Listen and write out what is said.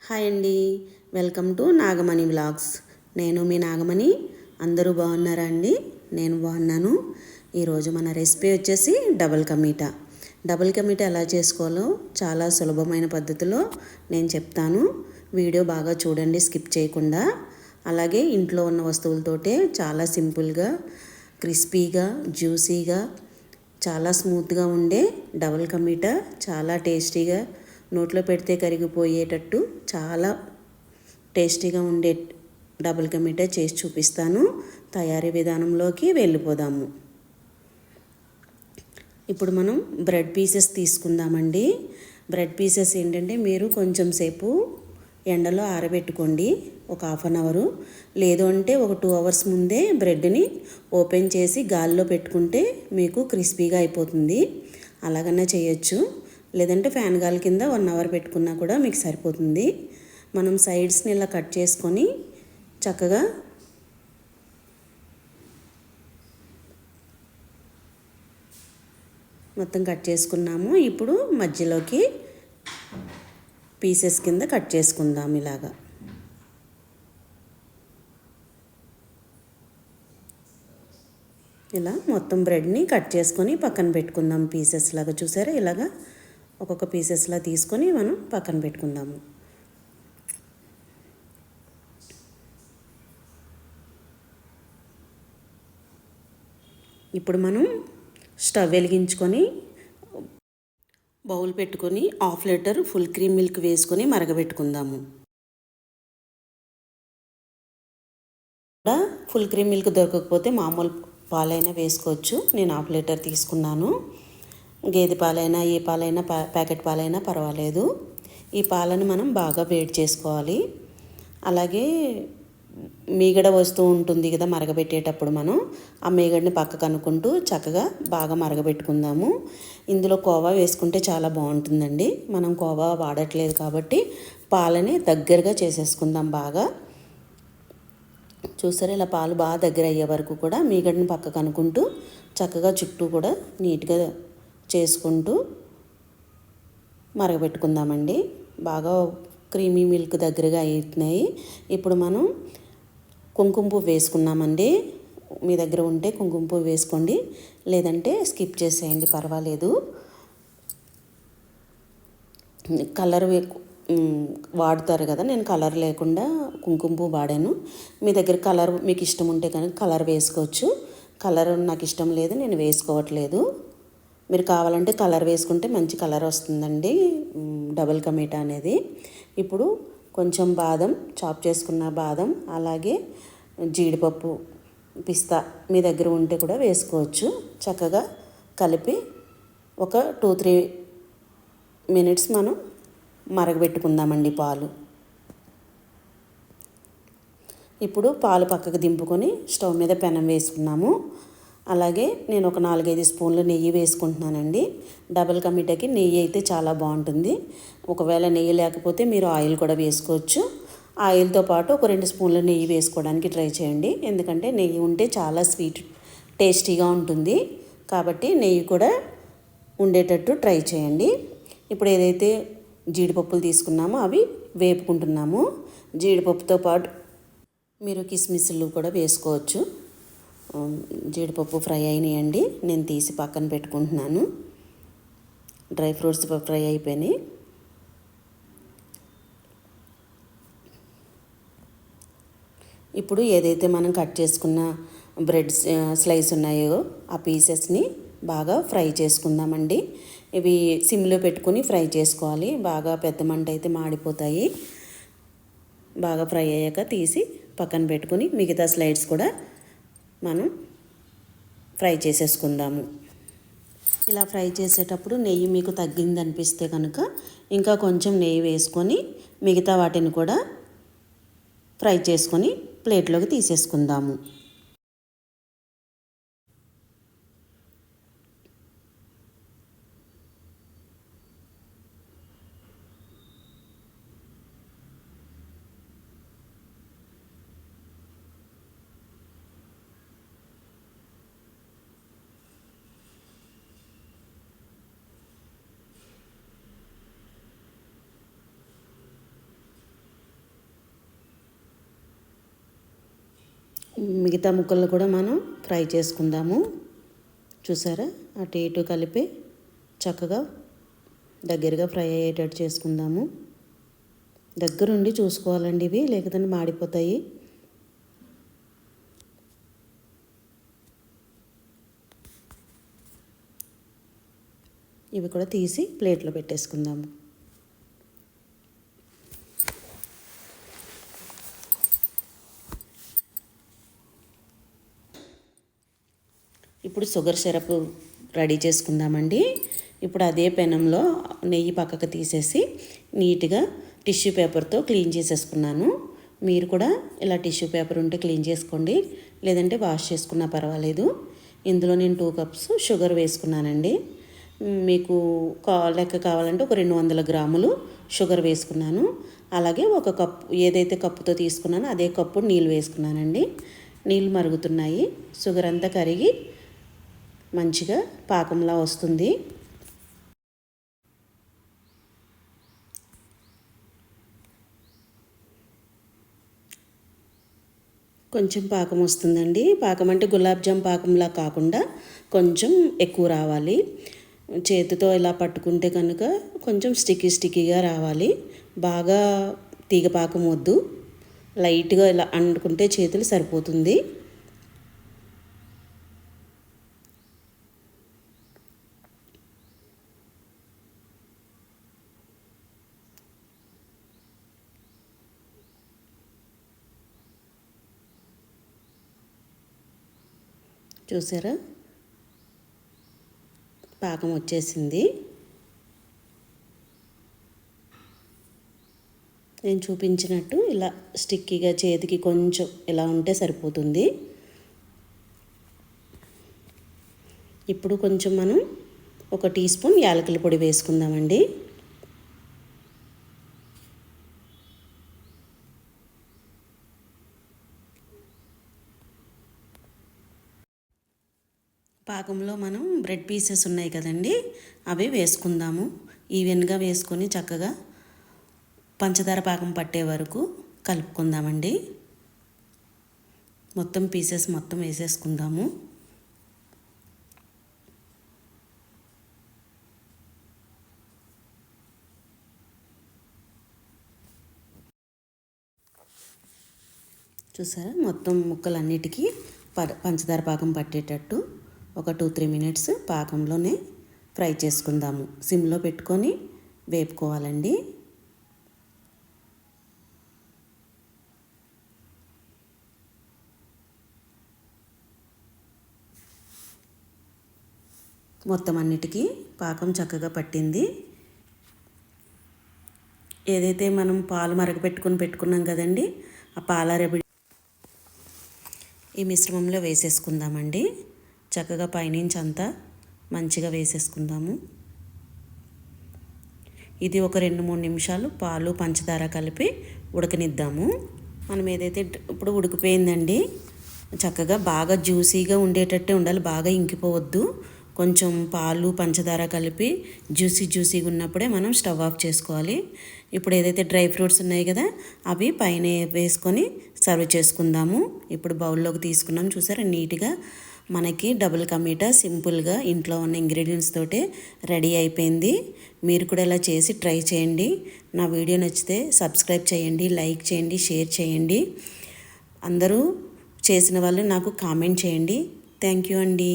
Hi అండి, welcome to Nagamani vlogs. నేను మీ నాగమణి. అందరూ బాగున్నారా అండి? నేను బాగున్నాను. ఈరోజు మన రెసిపీ వచ్చేసి డబల్ కమీటా. డబల్ కమీటా ఎలా చేసుకోవాలో చాలా సులభమైన పద్ధతిలో నేను చెప్తాను. వీడియో బాగా చూడండి, స్కిప్ చేయకుండా. అలాగే ఇంట్లో ఉన్న వస్తువులతోటే చాలా సింపుల్గా, క్రిస్పీగా, జ్యూసీగా, చాలా స్మూత్గా ఉండే డబల్ కమీటా, చాలా టేస్టీగా, నోట్లో పెడితే కరిగిపోయేటట్టు చాలా టేస్టీగా ఉండే డబుల్ కా మిఠాయి చేసి చూపిస్తాను. తయారీ విధానంలోకి వెళ్ళిపోదాము. ఇప్పుడు మనం బ్రెడ్ పీసెస్ తీసుకుందామండి. బ్రెడ్ పీసెస్ ఏంటంటే మీరు కొంచెం సేపు ఎండలో ఆరబెట్టుకోండి, ఒక 1/2 అవరు. లేదు అంటే ఒక 2 అవర్స్ ముందే బ్రెడ్ని ఓపెన్ చేసి గాలిలో పెట్టుకుంటే మీకు క్రిస్పీగా అయిపోతుంది. అలాగనే చేయొచ్చు. లేదంటే ఫ్యాన్ గాలి కింద 1 అవర్ పెట్టుకున్నా కూడా మీకు సరిపోతుంది. మనం సైడ్స్ని ఇలా కట్ చేసుకొని చక్కగా మొత్తం కట్ చేసుకున్నాము. ఇప్పుడు మధ్యలోకి పీసెస్ కింద కట్ చేసుకుందాం. ఇలాగా ఇలా మొత్తం బ్రెడ్ని కట్ చేసుకొని పక్కన పెట్టుకుందాం. పీసెస్ లాగా చూసారా, ఇలాగా ఒక్కొక్క పీసెస్లా తీసుకొని మనం పక్కన పెట్టుకుందాము. ఇప్పుడు మనం స్టవ్ వెలిగించుకొని బౌల్ పెట్టుకొని 1/2 లీటర్ ఫుల్ క్రీమ్ మిల్క్ వేసుకొని మరగబెట్టుకుందాము. ఫుల్ క్రీమ్ మిల్క్ దొరకకపోతే మామూలు పాలైనా వేసుకోవచ్చు. నేను 1/2 లీటర్ తీసుకున్నాను. గేదె పాలైనా ఏ పాలైనా ప్యాకెట్ పాలైనా పర్వాలేదు. ఈ పాలను మనం బాగా వేడి చేసుకోవాలి. అలాగే మీగడ వస్తూ ఉంటుంది కదా మరగబెట్టేటప్పుడు, మనం ఆ మీగడని పక్కకు అనుకుంటూ చక్కగా బాగా మరగబెట్టుకుందాము. ఇందులో కోవా వేసుకుంటే చాలా బాగుంటుందండి. మనం కోవా వాడట్లేదు కాబట్టి పాలని దగ్గరగా చేసేసుకుందాం. బాగా చూసారా, ఇలా పాలు బాగా దగ్గర అయ్యే వరకు కూడా మీగడని పక్కకు అనుకుంటూ చక్కగా చుట్టూ కూడా నీట్గా చేసుకుంటూ మరగబెట్టుకుందామండి. బాగా క్రీమీ మిల్క్ దగ్గరగా అవుతున్నాయి. ఇప్పుడు మనం కుంకుమ పువ్వు వేసుకున్నామండి. మీ దగ్గర ఉంటే కుంకుమ పువ్వు వేసుకోండి, లేదంటే స్కిప్ చేసేయండి, పర్వాలేదు. కలర్ వాడుతారు కదా, నేను కలర్ లేకుండా కుంకుమ పువ్వు వాడాను. మీ దగ్గర కలర్ మీకు ఇష్టం ఉంటే కనుక కలర్ వేసుకోవచ్చు. కలర్ నాకు ఇష్టం లేదు, నేను వేసుకోవట్లేదు. మీరు కావాలంటే కలర్ వేసుకుంటే మంచి కలర్ వస్తుందండి డబల్ కా మీఠా అనేది. ఇప్పుడు కొంచెం బాదం, చాప్ చేసుకున్న బాదం, అలాగే జీడిపప్పు, పిస్తా మీ దగ్గర ఉంటే కూడా వేసుకోవచ్చు. చక్కగా కలిపి ఒక 2-3 మినిట్స్ మనం మరగబెట్టుకుందామండి పాలు. ఇప్పుడు పాలు పక్కకు దింపుకొని స్టవ్ మీద పెనం వేసుకున్నాము. అలాగే నేను ఒక 4-5 స్పూన్లు నెయ్యి వేసుకుంటున్నానండి. డబల్ కా మీఠాకి నెయ్యి అయితే చాలా బాగుంటుంది. ఒకవేళ నెయ్యి లేకపోతే మీరు ఆయిల్ కూడా వేసుకోవచ్చు. ఆయిల్తో పాటు ఒక 2 స్పూన్ల నెయ్యి వేసుకోవడానికి ట్రై చేయండి. ఎందుకంటే నెయ్యి ఉంటే చాలా స్వీట్ టేస్టీగా ఉంటుంది కాబట్టి నెయ్యి కూడా ఉండేటట్టు ట్రై చేయండి. ఇప్పుడు ఏదైతే జీడిపప్పులు తీసుకున్నామో అవి వేపుకుంటున్నాము. జీడిపప్పుతో పాటు మీరు కిస్మిస్లు కూడా వేసుకోవచ్చు. జీడిపప్పు ఫ్రై అయినాయండి, నేను తీసి పక్కన పెట్టుకుంటున్నాను. డ్రై ఫ్రూట్స్ ఫ్రై అయిపోయినాయి. ఇప్పుడు ఏదైతే మనం కట్ చేసుకున్న బ్రెడ్ స్లైస్ ఉన్నాయో ఆ పీసెస్ని బాగా ఫ్రై చేసుకుందామండి. ఇవి సిమ్లో పెట్టుకొని ఫ్రై చేసుకోవాలి. బాగా పెద్ద మంట అయితే మాడిపోతాయి. బాగా ఫ్రై అయ్యాక తీసి పక్కన పెట్టుకుని మిగతా స్లైడ్స్ కూడా మనం ఫ్రై చేసేసుకుందాము. ఇలా ఫ్రై చేసేటప్పుడు నెయ్యి మీకు తగ్గింది అనిపిస్తే కనుక ఇంకా కొంచెం నెయ్యి వేసుకొని మిగతా వాటిని కూడా ఫ్రై చేసుకొని ప్లేట్లోకి తీసేసుకుందాము. మిగతా ముక్కలను కూడా మనం ఫ్రై చేసుకుందాము. చూసారా, అటు ఇటు కలిపి చక్కగా దగ్గరగా ఫ్రై అయ్యేటట్టు చేసుకుందాము. దగ్గరుండి చూసుకోవాలండి ఇవి, లేకపోతే మాడిపోతాయి. ఇవి కూడా తీసి ప్లేట్లో పెట్టేసుకుందాము. ఇప్పుడు షుగర్ సిరప్ రెడీ చేసుకుందామండి. ఇప్పుడు అదే పెనంలో నెయ్యి పక్కకు తీసేసి నీట్గా టిష్యూ పేపర్తో క్లీన్ చేసేసుకున్నాను. మీరు కూడా ఇలా టిష్యూ పేపర్ ఉంటే క్లీన్ చేసుకోండి, లేదంటే వాష్ చేసుకున్నా పర్వాలేదు. ఇందులో నేను 2 కప్స్ షుగర్ వేసుకున్నానండి. మీకు లెక్క కావాలంటే ఒక 200 గ్రాములు షుగర్ వేసుకున్నాను. అలాగే ఒక కప్పు, ఏదైతే కప్పుతో తీసుకున్నానో అదే కప్పు నీళ్ళు వేసుకున్నానండి. నీళ్ళు మరుగుతున్నాయి. షుగర్ అంతా కరిగి మంచిగా పాకంలా వస్తుంది. కొంచెం పాకం వస్తుందండి. పాకం అంటే గులాబ్ జామ్ పాకంలా కాకుండా కొంచెం ఎక్కువ రావాలి. చేతితో ఇలా పట్టుకుంటే కనుక కొంచెం స్టిక్కీగా రావాలి. బాగా తీగ పాకం వద్దు, లైట్గా ఇలా అంటుకుంటే చేతులు సరిపోతుంది. చూసారా, పాకం వచ్చేసింది. నేను చూపించినట్టు ఇలా స్టిక్కీగా చేతికి కొంచెం ఇలా ఉంటే సరిపోతుంది. ఇప్పుడు కొంచెం మనం 1 టీ స్పూన్ యాలకుల పొడి వేసుకుందామండి. పాకంలో మనం బ్రెడ్ పీసెస్ ఉన్నాయి కదండి, అవి వేసుకుందాము. ఈవెన్గా వేసుకొని చక్కగా పంచదార పాకం పట్టే వరకు కలుపుకుందామండి. మొత్తం పీసెస్ మొత్తం వేసేసుకుందాము. చూసారా, మొత్తం ముక్కలన్నిటికీ పంచదార పాకం పట్టేటట్టు ఒక 2-3 మినిట్స్ పాకంలోనే ఫ్రై చేసుకుందాము. సిమ్లో పెట్టుకొని వేపుకోవాలండి. మొత్తం అన్నిటికీ పాకం చక్కగా పట్టింది. ఏదైతే మనం పాలు పెట్టుకున్నాం కదండి, ఆ పాలారబడి ఈ మిశ్రమంలో వేసేసుకుందామండి. చక్కగా పైనుంచి అంతా మంచిగా వేసేసుకుందాము. ఇది ఒక 2-3 నిమిషాలు పాలు పంచదార కలిపి ఉడకనిద్దాము. మనం ఏదైతే ఇప్పుడు ఉడికిపోయిందండి, చక్కగా బాగా జ్యూసీగా ఉండేటట్టే ఉండాలి, బాగా ఇంకిపోవద్దు. కొంచెం పాలు పంచదార కలిపి జ్యూసీగా ఉన్నప్పుడే మనం స్టవ్ ఆఫ్ చేసుకోవాలి. ఇప్పుడు ఏదైతే డ్రై ఫ్రూట్స్ ఉన్నాయి కదా, అవి పైన వేసుకొని సర్వ్ చేసుకుందాము. ఇప్పుడు బౌల్లోకి తీసుకున్నాం. చూసారా, నీట్గా మనకి డబుల్ కా మీఠా సింపుల్గా ఇంట్లో ఉన్న ఇంగ్రీడియంట్స్ తోటే రెడీ అయిపోయింది. మీరు కూడా ఇలా చేసి ట్రై చేయండి. నా వీడియో నచ్చితే సబ్స్క్రైబ్ చేయండి, లైక్ చేయండి, షేర్ చేయండి. అందరూ చేసిన వాళ్ళు నాకు కామెంట్ చేయండి. థ్యాంక్ యూ అండి.